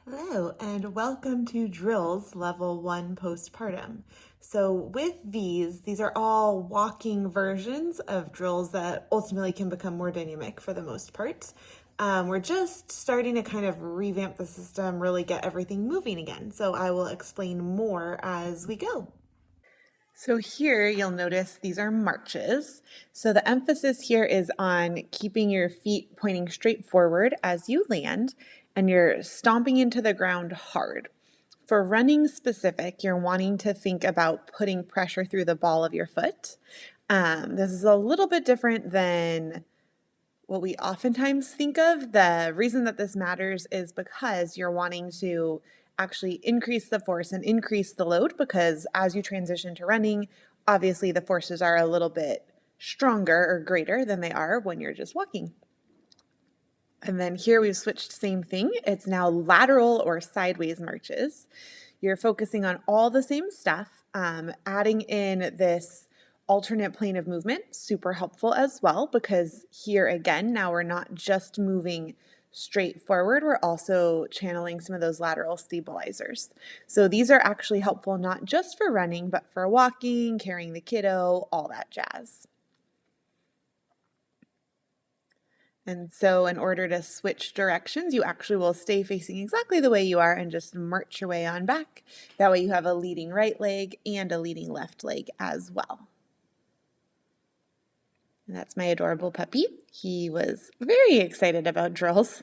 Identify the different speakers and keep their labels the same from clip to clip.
Speaker 1: Hello, and welcome to Drills Level 1 Postpartum. So with these are all walking versions of drills that ultimately can become more dynamic for the most part. We're just starting to kind of revamp the system, really get everything moving again. So I will explain more as we go. So here you'll notice these are marches. So the emphasis here is on keeping your feet pointing straight forward as you land, and you're stomping into the ground hard. For running specific, you're wanting to think about putting pressure through the ball of your foot. This is a little bit different than what we oftentimes think of. The reason that this matters is because you're wanting to actually increase the force and increase the load, because as you transition to running, obviously the forces are a little bit stronger or greater than they are when you're just walking. And then here we've switched same thing. It's now lateral or sideways marches. You're focusing on all the same stuff, adding in this alternate plane of movement, super helpful as well, because here again, now we're not just moving straight forward, we're also channeling some of those lateral stabilizers. So these are actually helpful not just for running, but for walking, carrying the kiddo, all that jazz. And so in order to switch directions, you actually will stay facing exactly the way you are and just march your way on back. That way you have a leading right leg and a leading left leg as well. And that's my adorable puppy. He was very excited about drills.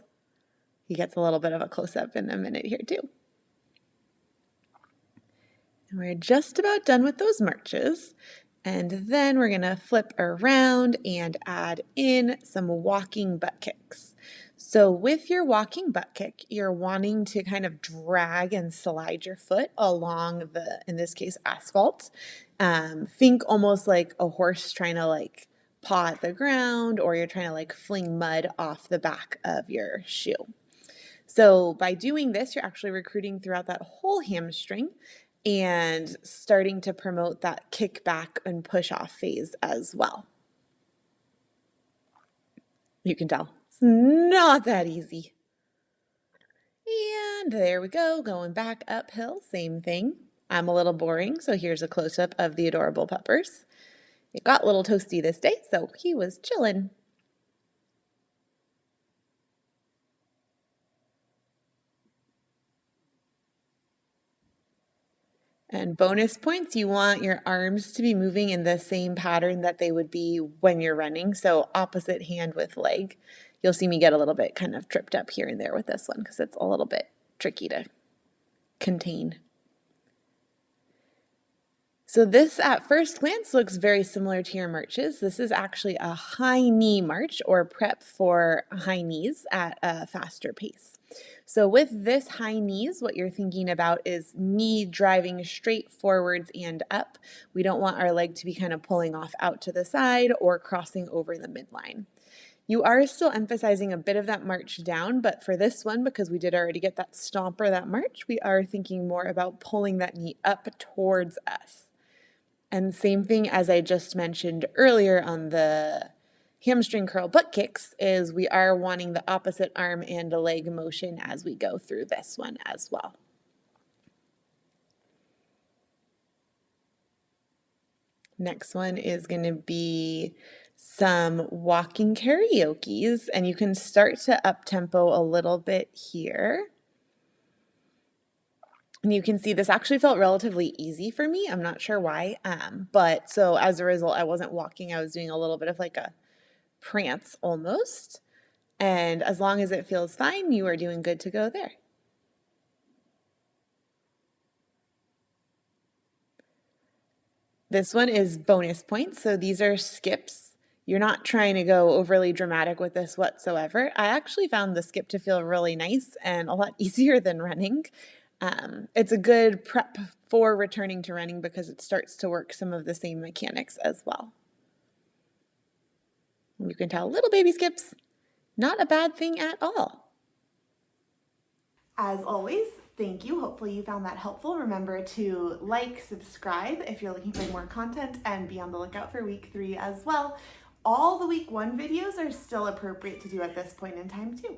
Speaker 1: He gets a little bit of a close-up in a minute here too. And we're just about done with those marches. And then we're going to flip around and add in some walking butt kicks. So with your walking butt kick, you're wanting to kind of drag and slide your foot along the, in this case, asphalt. Think almost like a horse trying to paw at the ground, or you're trying to fling mud off the back of your shoe. So by doing this, you're actually recruiting throughout that whole hamstring and starting to promote that kick back and push off phase as well. You can tell it's not that easy. And there we go, going back uphill, same thing. I'm a little boring, so here's a close-up of the adorable puppers. It got a little toasty this day, so he was chilling. And bonus points, you want your arms to be moving in the same pattern that they would be when you're running. So opposite hand with leg. You'll see me get a little bit kind of tripped up here and there with this one because it's a little bit tricky to contain. So this at first glance looks very similar to your marches. This is actually a high knee march, or prep for high knees at a faster pace. So with this high knees, what you're thinking about is knee driving straight forwards and up. We don't want our leg to be kind of pulling off out to the side or crossing over the midline. You are still emphasizing a bit of that march down, but for this one, because we did already get that stomp or that march, we are thinking more about pulling that knee up towards us. And same thing as I just mentioned earlier on the hamstring curl butt kicks, is we are wanting the opposite arm and the leg motion as we go through this one as well. Next one is going to be some walking karaokes, and you can start to up tempo a little bit here. And you can see this actually felt relatively easy for me. I'm not sure why, but so as a result, I wasn't walking. I was doing a little bit of like a prance almost. And as long as it feels fine, you are doing good to go there. This one is bonus points. So these are skips. You're not trying to go overly dramatic with this whatsoever. I actually found the skip to feel really nice and a lot easier than running. It's a good prep for returning to running because it starts to work some of the same mechanics as well. You can tell little baby skips, not a bad thing at all. As always, thank you. Hopefully you found that helpful. Remember to subscribe if you're looking for more content, and be on the lookout for week 3 as well. All the week 1 videos are still appropriate to do at this point in time too.